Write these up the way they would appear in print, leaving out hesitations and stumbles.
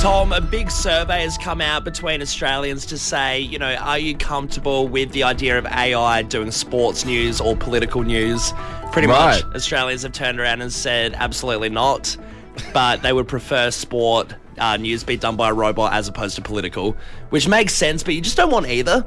Tom, a big survey has come out between Australians to say, are you comfortable with the idea of AI doing sports news or political news? Pretty much, Australians have turned around and said absolutely not, but they would prefer sport news be done by a robot as opposed to political, which makes sense, but you just don't want either.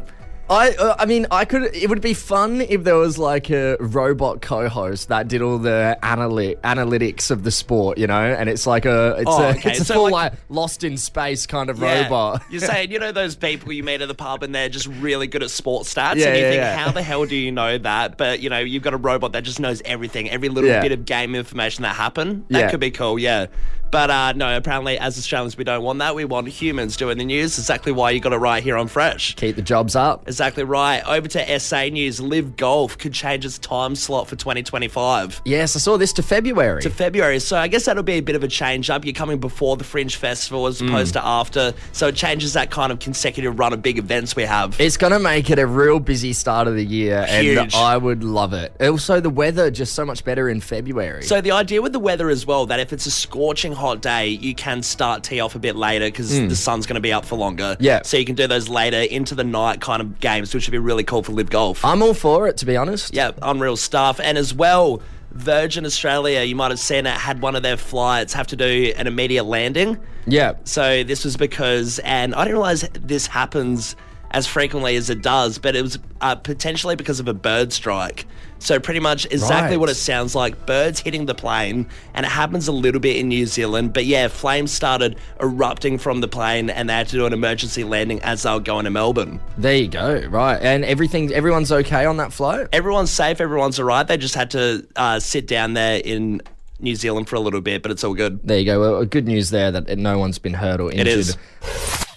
I mean, it would be fun if there was like a robot co-host that did all the analytics of the sport, and it's like it's a full like Lost in Space kind of robot. You're saying, those people you meet at the pub and they're just really good at sports stats, and you think, how the hell do you know that? But, you've got a robot that just knows everything, every little bit of game information that happened. That could be cool, But no, apparently as Australians we don't want that. We want humans doing the news. Exactly why you got it right here on Fresh. Keep the jobs up. Exactly right. Over to SA News. Live Golf could change its time slot for 2025. Yes, I saw this to February. So I guess that'll be a bit of a change up. You're coming before the Fringe Festival as opposed to after. So it changes that kind of consecutive run of big events we have. It's going to make it a real busy start of the year. Huge. And I would love it. Also, the weather just so much better in February. So the idea with the weather as well, that if it's a scorching hot day, you can start tee off a bit later because the sun's going to be up for longer. Yeah. So you can do those later into the night kind of games, which would be really cool for Live Golf. I'm all for it, to be honest. Yeah, unreal stuff. And as well, Virgin Australia, you might have seen it, had one of their flights have to do an immediate landing. Yeah. So this was because, and I didn't realise this happens as frequently as it does, but it was potentially because of a bird strike. So pretty much exactly what it sounds like, birds hitting the plane, and it happens a little bit in New Zealand, but flames started erupting from the plane and they had to do an emergency landing as they were going to Melbourne. There you go, right. And everyone's okay on that flight? Everyone's safe, everyone's all right. They just had to sit down there in New Zealand for a little bit, but it's all good. There you go. Well, good news there that no one's been hurt or injured. It is.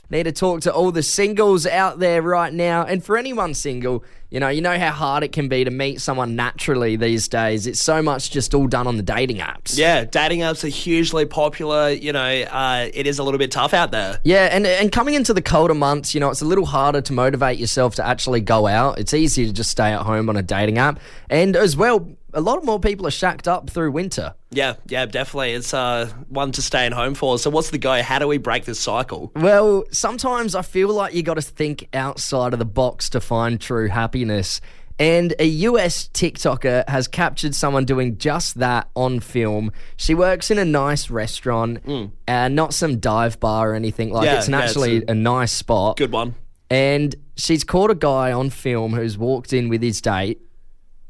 Need to talk to all the singles out there right now. And for anyone single, you know how hard it can be to meet someone naturally these days. It's so much just all done on the dating apps. Yeah, dating apps are hugely popular. It is a little bit tough out there. Yeah, and coming into the colder months, it's a little harder to motivate yourself to actually go out. It's easier to just stay at home on a dating app. And as well, a lot more people are shacked up through winter. Yeah, definitely. It's one to stay at home for. So what's the go? How do we break this cycle? Well, sometimes I feel like you got to think outside of the box to find true happiness. And a US TikToker has captured someone doing just that on film. She works in a nice restaurant, not some dive bar or anything. It's actually a nice spot. Good one. And she's caught a guy on film who's walked in with his date.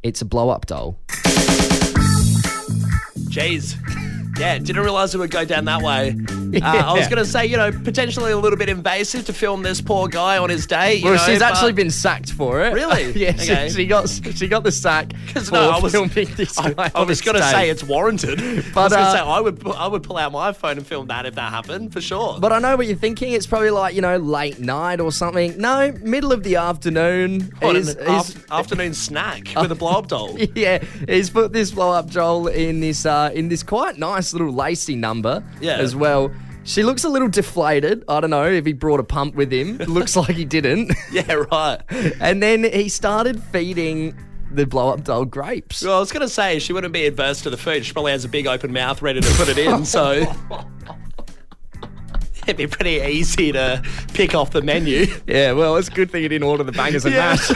It's a blow-up doll. Jeez. Yeah, didn't realise it would go down that way. I was going to say, potentially a little bit invasive to film this poor guy on his date. She's actually been sacked for it. Really? Yeah, okay. she got the sack for filming this guy. I was going to say it's warranted. But, I was going to say I would pull out my phone and film that if that happened, for sure. But I know what you're thinking. It's probably like, late night or something. No, middle of the afternoon. Afternoon snack with a blow-up doll. Yeah, he's put this blow-up doll in this quite nice little lacy number as well. She looks a little deflated. I don't know if he brought a pump with him. Looks like he didn't. Yeah, right. And then he started feeding the blow-up doll grapes. Well, I was going to say, she wouldn't be adverse to the food. She probably has a big open mouth ready to put it in, so it'd be pretty easy to pick off the menu. Yeah, well, it's a good thing you didn't order the bangers and mash.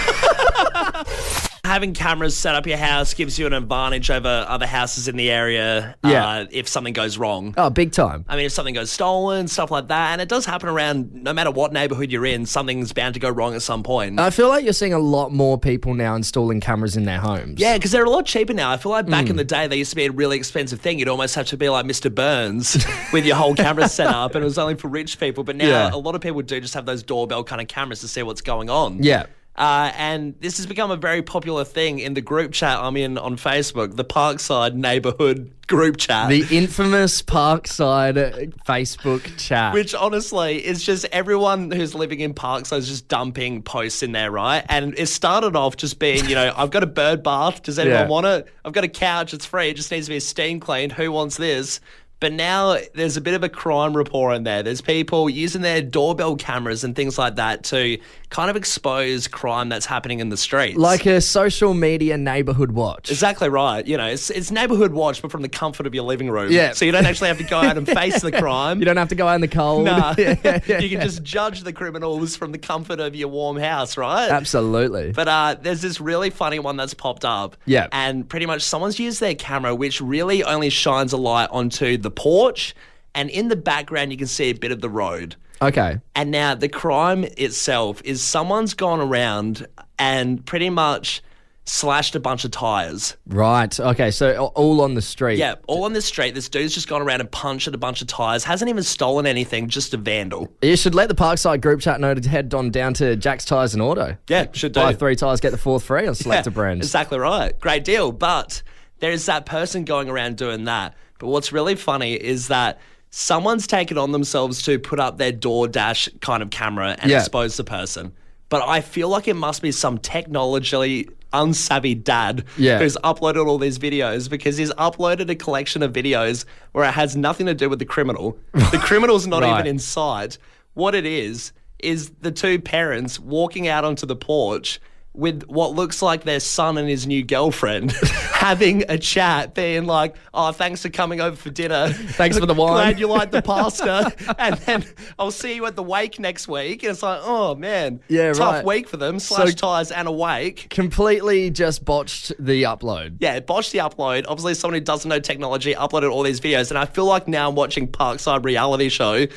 Having cameras set up your house gives you an advantage over other houses in the area if something goes wrong. Oh, big time. I mean, if something goes stolen, stuff like that, and it does happen around, no matter what neighbourhood you're in, something's bound to go wrong at some point. I feel like you're seeing a lot more people now installing cameras in their homes. Yeah, because they're a lot cheaper now. I feel like back in the day, they used to be a really expensive thing. You'd almost have to be like Mr. Burns with your whole camera set up, and it was only for rich people. But now a lot of people do just have those doorbell kind of cameras to see what's going on. Yeah. And this has become a very popular thing in the group chat I'm in on Facebook, the Parkside neighbourhood group chat. The infamous Parkside Facebook chat. Which honestly is just everyone who's living in Parkside is just dumping posts in there, right? And it started off just being, I've got a bird bath. Does anyone want it? I've got a couch. It's free. It just needs to be steam cleaned. Who wants this? But now there's a bit of a crime report in there. There's people using their doorbell cameras and things like that to kind of expose crime that's happening in the streets. Like a social media neighborhood watch. Exactly right. You know, it's neighborhood watch, but from the comfort of your living room. Yeah. So you don't actually have to go out and face the crime. You don't have to go out in the cold. Nah. You can just judge the criminals from the comfort of your warm house, right? Absolutely. But there's this really funny one that's popped up. Yeah. And pretty much someone's used their camera, which really only shines a light onto the porch. And in the background, you can see a bit of the road. Okay. And now the crime itself is someone's gone around and pretty much slashed a bunch of tyres. Right. Okay. So all on the street. Yeah, all on the street. This dude's just gone around and punched at a bunch of tyres. Hasn't even stolen anything, just a vandal. You should let the Parkside group chat know to head on down to Jack's Tyres and Auto. Yeah, should do. Buy 3 tyres, get the 4th free on selected brands. Exactly right. Great deal. But there's that person going around doing that. But what's really funny is that someone's taken on themselves to put up their DoorDash kind of camera and expose the person. But I feel like it must be some technologically unsavvy dad who's uploaded all these videos, because he's uploaded a collection of videos where it has nothing to do with the criminal. The criminal's not even in sight. What it is the two parents walking out onto the porch with what looks like their son and his new girlfriend having a chat, being like, oh, thanks for coming over for dinner. Thanks for the wine. Glad you like the pasta. And then I'll see you at the wake next week. And it's like, oh, man. Yeah, tough week for them. Slash tyres and a wake. Completely just botched the upload. Yeah, botched the upload. Obviously, someone who doesn't know technology uploaded all these videos. And I feel like now I'm watching Parkside reality show,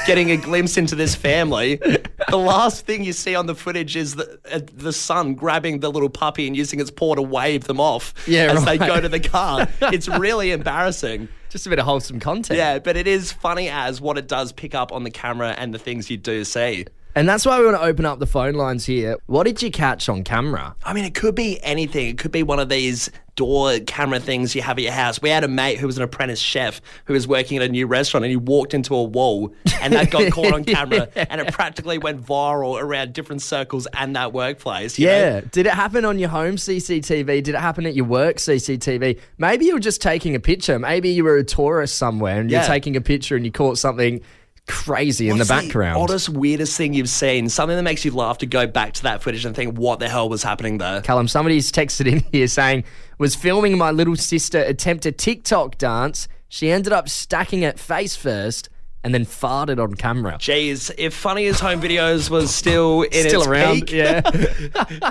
getting a glimpse into this family. The last thing you see on the footage is the son grabbing the little puppy and using its paw to wave them off as they go to the car. It's really embarrassing. Just a bit of wholesome content. Yeah, but it is funny as what it does pick up on the camera and the things you do see. And that's why we want to open up the phone lines here. What did you catch on camera? I mean, it could be anything. It could be one of these door camera things you have at your house. We had a mate who was an apprentice chef who was working at a new restaurant, and he walked into a wall and that got caught on camera and it practically went viral around different circles and that workplace. You know? Did it happen on your home CCTV? Did it happen at your work CCTV? Maybe you were just taking a picture. Maybe you were a tourist somewhere and you're taking a picture and you caught something crazy in the background. What's the oddest, weirdest thing you've seen? Something that makes you laugh to go back to that footage and think, what the hell was happening there? Callum, somebody's texted in here saying, was filming my little sister attempt a TikTok dance. She ended up stacking it face first and then farted on camera. Jeez, if Funny as Home Videos was still in its around, peak,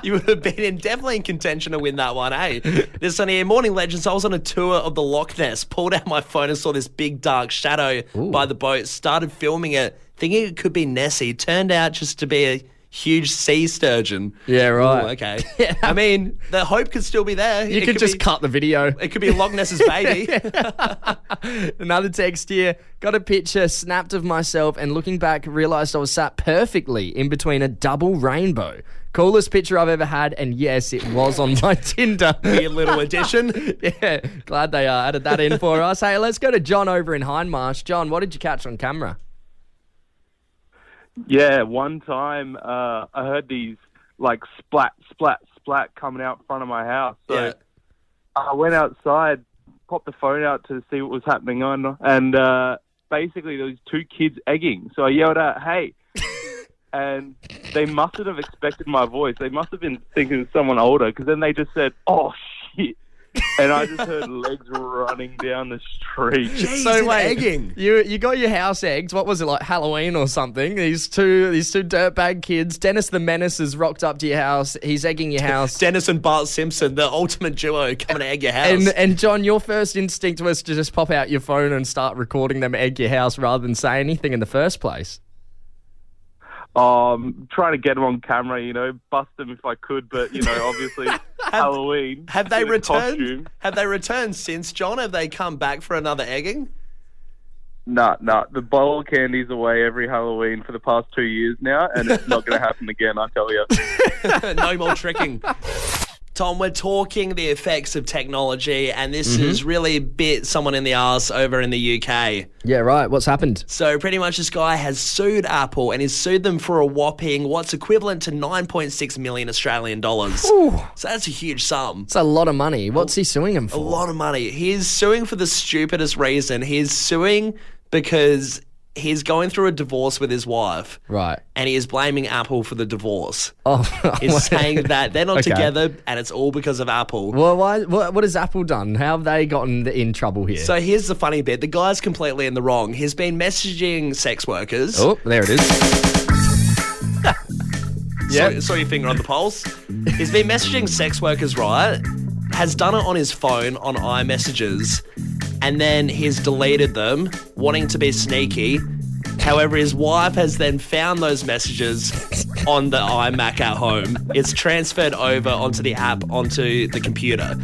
you would have been definitely in contention to win that one, eh? This on here, Morning Legends, I was on a tour of the Loch Ness, pulled out my phone and saw this big dark shadow by the boat, started filming it, thinking it could be Nessie. Turned out just to be a huge sea sturgeon. Yeah, right. Ooh, okay. I mean, the hope could still be there. You could just cut the video. It could be Loch Ness's baby. Another text here. Got a picture snapped of myself and looking back realised I was sat perfectly in between a double rainbow. Coolest picture I've ever had, and yes, it was on my Tinder. Weird little addition. Yeah, glad they added that in for us. Hey, let's go to John over in Hindmarsh. John, what did you catch on camera? Yeah, one time I heard these like splat, splat, splat coming out in front of my house. So I went outside, popped the phone out to see what was happening on, and basically there was 2 kids egging. So I yelled out, "Hey!" And they mustn't have expected my voice. They must have been thinking of someone older, because then they just said, "Oh shit." And I just heard legs running down the street. Jeez, so wait, egging. You got your house egged. What was it, like Halloween or something? These two dirtbag kids. Dennis the Menace has rocked up to your house. He's egging your house. Dennis and Bart Simpson, the ultimate duo, coming to egg your house. And John, your first instinct was to just pop out your phone and start recording them egg your house rather than say anything in the first place. Trying to get them on camera, bust them if I could, but, obviously Halloween. Have they returned? Costume. Have they returned since, John? Have they come back for another egging? Nah. The bowl of candy's away every Halloween for the past 2 years now, and it's not going to happen again, I tell you. No more tricking. Tom, we're talking the effects of technology, and this has really bit someone in the arse over in the UK. Yeah, right. What's happened? So pretty much this guy has sued Apple, and he's sued them for a whopping what's equivalent to 9.6 million Australian dollars. Ooh. So that's a huge sum. It's a lot of money. What's he suing him for? A lot of money. He's suing for the stupidest reason. He's suing because he's going through a divorce with his wife. Right. And he is blaming Apple for the divorce. Oh, He's saying that they're not Okay. together and it's all because of Apple. Well, what has Apple done? How have they gotten in trouble here? So here's the funny bit. The guy's completely in the wrong. He's been messaging sex workers. Oh, there it is. Yeah. Saw your finger on the pulse. He's been messaging sex workers, right? Has done it on his phone on iMessages, and then he's deleted them, wanting to be sneaky. However, his wife has then found those messages on the iMac at home. It's transferred over onto the app, onto the computer.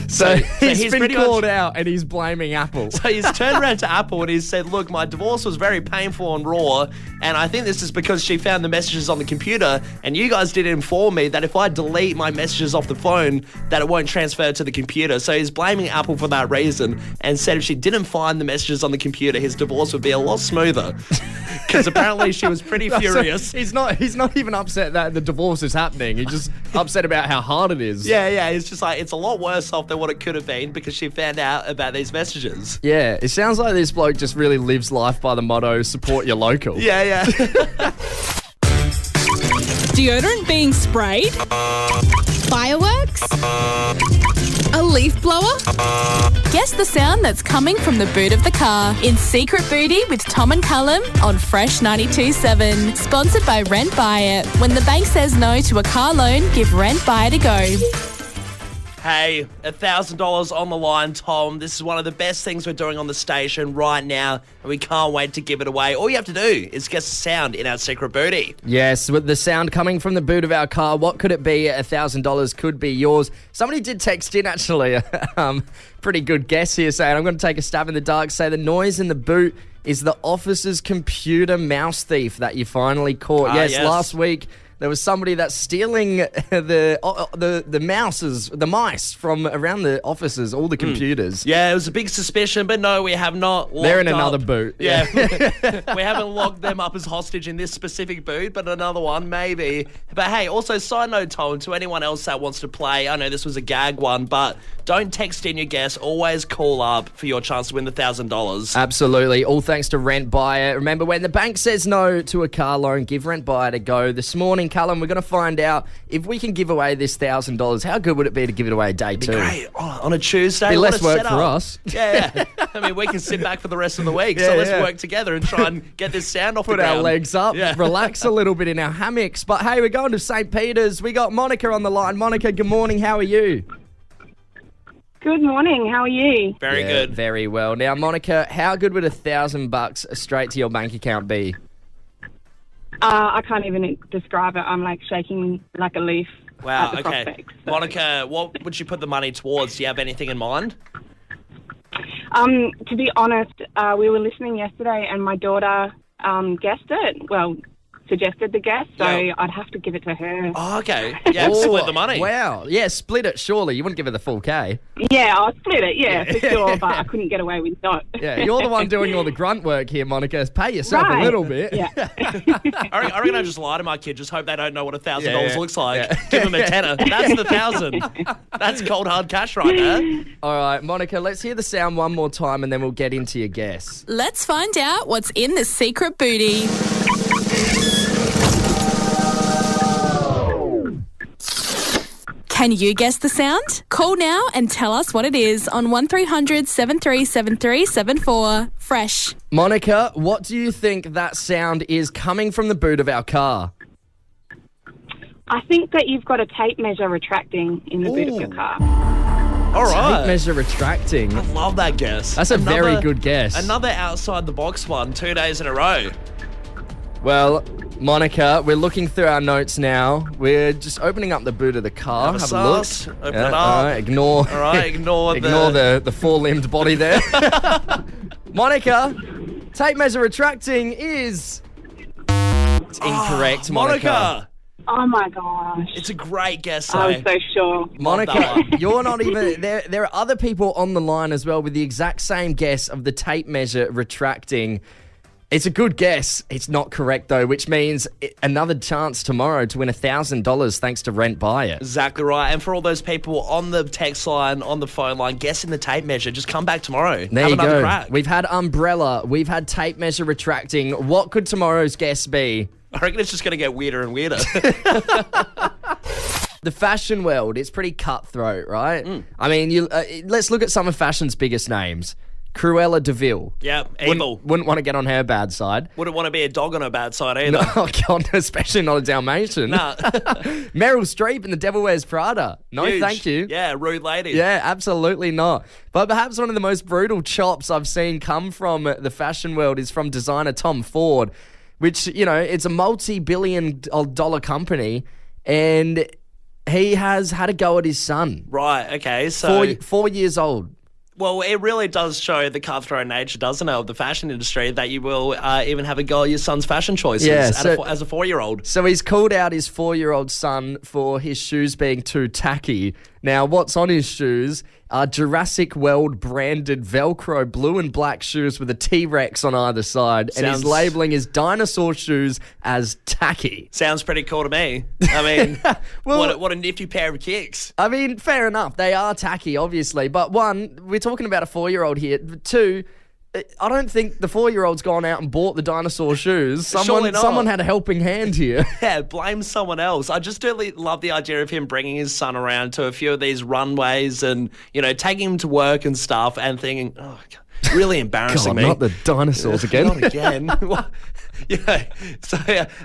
So he's been pretty called much- out and he's blaming Apple. So he's turned around to Apple and he's said, look, my divorce was very painful and raw, and I think this is because she found the messages on the computer, and you guys didn't inform me that if I delete my messages off the phone, that it won't transfer to the computer. So he's blaming Apple for that reason, and said if she didn't find the messages on the computer, his divorce would be a lot smoother. Because apparently she was pretty furious. So he's not even upset that the divorce is happening. He's just upset about how hard it is. Yeah, he's just like, it's a lot worse off than what it could have been because she found out about these messages. Yeah, it sounds like this bloke just really lives life by the motto, support your local. Yeah. Deodorant being sprayed? Fireworks? A leaf blower? Guess the sound that's coming from the boot of the car in Secret Booty with Tom and Callum on Fresh 92.7. Sponsored by Rent Buy It. When the bank says no to a car loan, give Rent Buy It a go. Hey, $1,000 on the line, Tom. This is one of the best things we're doing on the station right now, and we can't wait to give it away. All you have to do is guess the sound in our secret booty. Yes, with the sound coming from the boot of our car, what could it be? $1,000 could be yours. Somebody did text in, actually. Pretty good guess here, saying, I'm going to take a stab in the dark, say the noise in the boot is the officer's computer mouse thief that you finally caught. Yes, last week there was somebody that's stealing the mice from around the offices, all the computers. Yeah, it was a big suspicion, but no, we have not locked They're in up. another boot. Yeah, we haven't locked them up as hostage in this specific boot, but another one, maybe. But hey, also, side note, Tom, to anyone else that wants to play, I know this was a gag one, but don't text in your guess. Always call up for your chance to win the $1,000. Absolutely. All thanks to Rent Buy It. Remember, when the bank says no to a car loan, give Rent Buy It a go. This morning, Callum, we're going to find out if we can give away this $1,000. How good would it be to give it away day two? Great. Oh, on a Tuesday. Be what less a work setup. for us. Yeah. I mean, we can sit back for the rest of the week, so Yeah, let's yeah. work together and try and get this sound off Put the ground. our legs up, Yeah. relax a little bit in our hammocks. But hey, we're going to St. Peter's. We got Monica on the line. Monica, good morning. How are you? Good morning. How are you? Very Yeah, good. Very well. Now, Monica, how good would $1,000 straight to your bank account be? I can't even describe it. I'm like shaking like a leaf Wow, at the okay. prospects. So. Monica, what would you put the money towards? Do you have anything in mind? To be honest, we were listening yesterday and my daughter guessed it. Well, suggested the guess, so Yeah. I'd have to give it to her. Oh, okay. Yeah, split the money. Wow. Yeah, split it, surely. You wouldn't give her the full K. Yeah, I'll split it, for sure, but I couldn't get away with not. Yeah, you're the one doing all the grunt work here, Monica. Pay yourself Right. a little bit. Yeah. I reckon I just lie to my kid. Just hope they don't know what $1,000 Yeah. looks like. Yeah. Give them a tenner. That's the 1,000. That's cold hard cash right there. All right, Monica, let's hear the sound one more time and then we'll get into your guess. Let's find out what's in the secret booty. Can you guess the sound? Call now and tell us what it is on 1300 737374. Fresh. Monica, what do you think that sound is coming from the boot of our car? I think that you've got a tape measure retracting in the boot of your car. All Tape right. measure retracting. I love that guess. That's a very good guess. Another outside the box one, 2 days in a row. Well, Monica, we're looking through our notes now. We're just opening up the boot of the car. Have a a look. sauce. Open Yeah, it up. all right, ignore. All right, ignore the four-limbed body there. Monica, tape measure retracting is... It's incorrect, Monica. Monica. Oh, my gosh. It's a great guess, I was though. so sure. Monica, you're not even... There are other people on the line as well with the exact same guess of the tape measure retracting. It's a good guess. It's not correct, though, which means another chance tomorrow to win $1,000 thanks to Rent Buy It. Exactly right. And for all those people on the text line, on the phone line, guessing the tape measure, just come back tomorrow. There Have you another go. crack. We've had umbrella. We've had tape measure retracting. What could tomorrow's guess be? I reckon it's just going to get weirder and weirder. The fashion world, it's pretty cutthroat, right? I mean, let's look at some of fashion's biggest names. Cruella de Vil. Yeah, evil. Wouldn't want to get on her bad side. Wouldn't want to be a dog on her bad side either. Oh, God, especially not a Dalmatian. Nah. Meryl Streep in The Devil Wears Prada. No, Huge. thank you. Yeah, rude lady. Yeah, absolutely not. But perhaps one of the most brutal chops I've seen come from the fashion world is from designer Tom Ford, which, you know, it's a multi-billion-dollar company, and he has had a go at his son. Right, okay, so... 4 years old. Well, it really does show the cutthroat nature, doesn't it, of the fashion industry, that you will even have a go at your son's fashion choices as a 4-year-old. So he's called out his 4-year-old son for his shoes being too tacky. Now, what's on his shoes are Jurassic World branded Velcro blue and black shoes with a T-Rex on either side, and he's labelling his dinosaur shoes as tacky. Sounds pretty cool to me. I mean, Well, what a nifty pair of kicks. I mean, fair enough. They are tacky, obviously. But one, we're talking about a 4-year-old here. Two, I don't think the 4-year-old's gone out and bought the dinosaur shoes. Surely not. Someone had a helping hand here. Yeah, blame someone else. I just really love the idea of him bringing his son around to a few of these runways and, you know, taking him to work and stuff and thinking, oh, God, really embarrassing God, me. not the dinosaurs again. Not again. Yeah. So,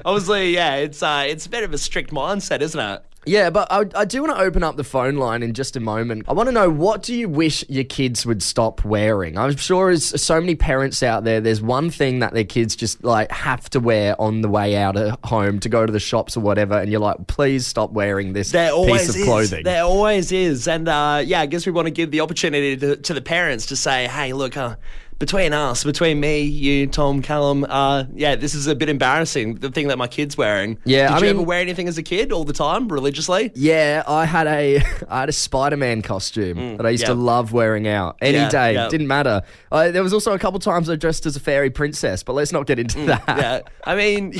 obviously, it's a bit of a strict mindset, isn't it? Yeah, but I do want to open up the phone line in just a moment. I want to know, what do you wish your kids would stop wearing? I'm sure there's so many parents out there, there's one thing that their kids just like have to wear on the way out of home to go to the shops or whatever, and you're like, please stop wearing this piece of clothing. There always is. And I guess we want to give the opportunity to the parents to say, hey, look, between me, you, Tom Callum, this is a bit embarrassing, the thing that my kid's wearing. Yeah, Did you ever wear anything as a kid all the time, religiously? Yeah, I had a Spider-Man costume that I used to love wearing out any day. Didn't matter. There was also a couple times I dressed as a fairy princess, but let's not get into that. Yeah, I mean,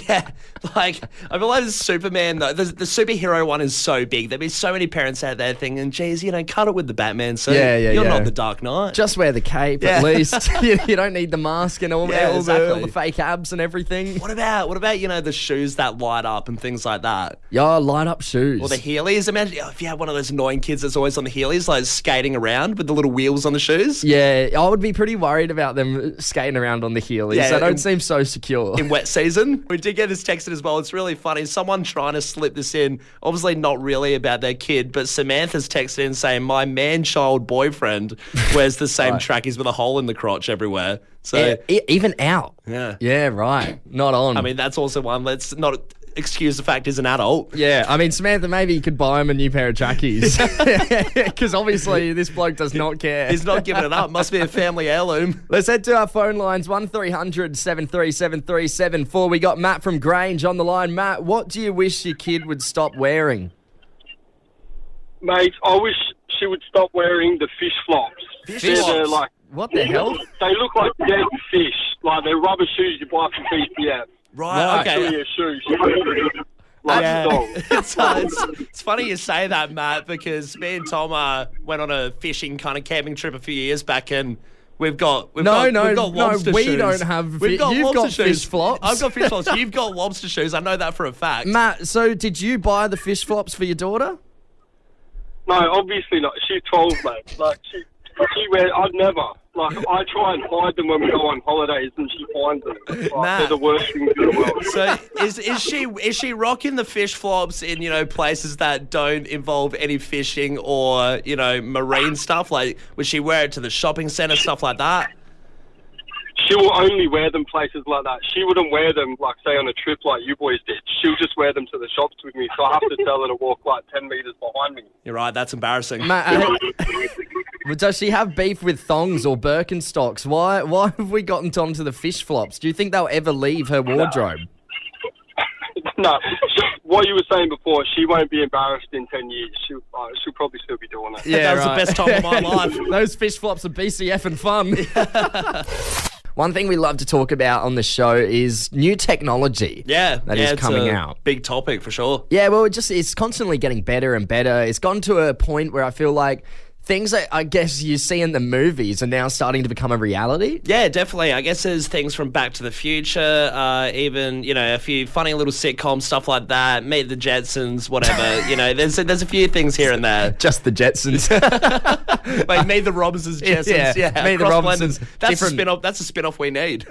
like, I feel like the Superman, though, the superhero one is so big. There'd be so many parents out there thinking, geez, you know, cut it with the Batman suit. You're not the Dark Knight. Just wear the cape at least. You don't need the mask and all the fake abs and everything. What about, you know, the shoes that light up and things like that? Yeah, light up shoes. Or the Heelys. Imagine if you had one of those annoying kids that's always on the Heelys, like skating around with the little wheels on the shoes. Yeah, I would be pretty worried about them skating around on the Heelys. They don't seem so secure. In wet season. We did get this texted as well. It's really funny. Someone trying to slip this in, obviously not really about their kid, but Samantha's texted in saying, my man-child boyfriend wears the same trackies with a hole in the crotch everywhere. So even out. Yeah, right. Not on. I mean, that's also one. Let's not excuse the fact he's an adult. Yeah, I mean, Samantha, maybe you could buy him a new pair of trackies. Because obviously this bloke does not care. He's not giving it up. Must be a family heirloom. Let's head to our phone lines, 1300 737 374. We got Matt from Grange on the line. Matt, what do you wish your kid would stop wearing? Mate, I wish she would stop wearing the fish flops. They're like, what the hell? They look like dead fish. Like they're rubber shoes you buy from BCF. Right, okay. Actually, a shoe. It's funny you say that, Matt, because me and Tom went on a fishing kind of camping trip a few years back, and we've got lobster we shoes. don't have. We've got You've lobster got shoes. fish flops. I've got fish flops. You've got lobster shoes. I know that for a fact. Matt, so did you buy the fish flops for your daughter? No, obviously not. She's 12, mate. Like she wears. I'd never. Like I try and hide them when we go on holidays, and she finds them. Like, they're the worst things in the world. So is she rocking the fish flops in, you know, places that don't involve any fishing or, you know, marine stuff? Like, would she wear it to the shopping centre, stuff like that? She will only wear them places like that. She wouldn't wear them, like, say, on a trip like you boys did. She'll just wear them to the shops with me, so I have to tell her to walk, like, 10 metres behind me. You're right, that's embarrassing. Matt, does she have beef with thongs or Birkenstocks? Why have we gotten onto the fish flops? Do you think they'll ever leave her wardrobe? No. what you were saying before, she won't be embarrassed in 10 years. She'll probably still be doing it. Yeah, that was the best time of my life. Those fish flops are BCF and fun. One thing we love to talk about on the show is new technology. That is coming out. Big topic for sure. Yeah, well, it's constantly getting better and better. It's gone to a point where I feel like things that I guess you see in the movies are now starting to become a reality. Yeah, definitely. I guess there's things from Back to the Future, even, a few funny little sitcoms, stuff like that, Meet the Jetsons, whatever. There's a few things here and there. Just the Jetsons. Wait, Meet the Robinsons, Jetsons. Yeah, Meet the Robinsons. That's a spin-off we need.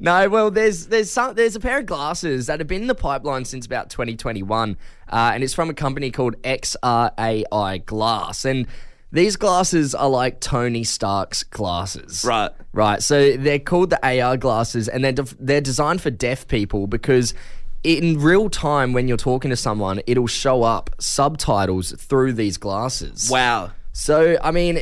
No, well, there's a pair of glasses that have been in the pipeline since about 2021. And it's from a company called XRAI Glass. And these glasses are like Tony Stark's glasses. Right. So they're called the AR glasses, and they're designed for deaf people because in real time when you're talking to someone, it'll show up subtitles through these glasses. Wow. So, I mean,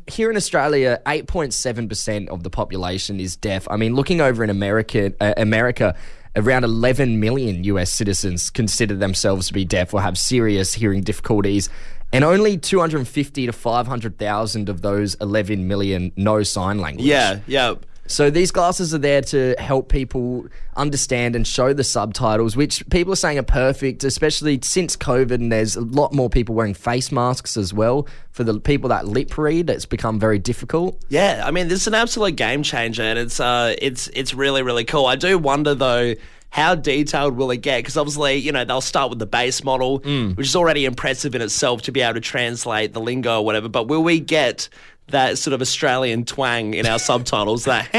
here in Australia, 8.7% of the population is deaf. I mean, looking over in America, around 11 million US citizens consider themselves to be deaf or have serious hearing difficulties, and only 250 to 500,000 of those 11 million know sign language. Yeah. So these glasses are there to help people understand and show the subtitles, which people are saying are perfect, especially since COVID, and there's a lot more people wearing face masks as well. For the people that lip read, it's become very difficult. Yeah, I mean, this is an absolute game changer, and it's really, really cool. I do wonder, though, how detailed will it get? Because obviously, they'll start with the base model, which is already impressive in itself to be able to translate the lingo or whatever, but will we get that sort of Australian twang in our subtitles? Like,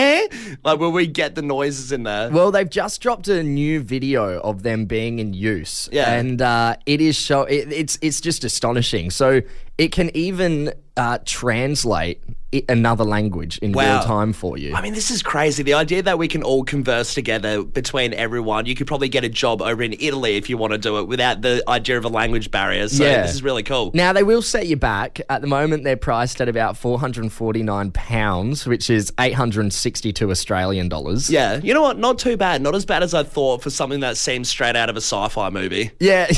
will we get the noises in there? Well, they've just dropped a new video of them being in use. Yeah. And it's just astonishing. So it can even translate another language in real time for you. I mean, this is crazy. The idea that we can all converse together between everyone. You could probably get a job over in Italy if you want to do it without the idea of a language barrier. So this is really cool. Now, they will set you back. At the moment, they're priced at about £449, which is 862 Australian dollars. Yeah. You know what? Not too bad. Not as bad as I thought for something that seems straight out of a sci-fi movie. Yeah.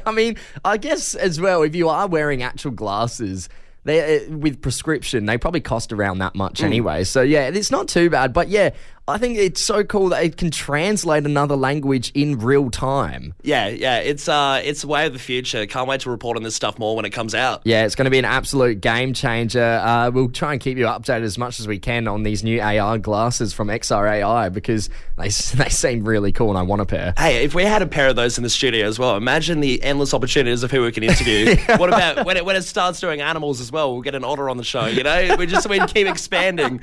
I mean, I guess as well, if you are wearing actual glasses, with prescription, they probably cost around that much anyway. So, yeah, it's not too bad. But, yeah, I think it's so cool that it can translate another language in real time. Yeah, it's a way of the future. Can't wait to report on this stuff more when it comes out. Yeah, it's going to be an absolute game changer. We'll try and keep you updated as much as we can on these new AR glasses from XRAI because they seem really cool and I want a pair. Hey, if we had a pair of those in the studio as well, imagine the endless opportunities of who we can interview. What about when it starts doing animals as well? We'll get an otter on the show, we keep expanding.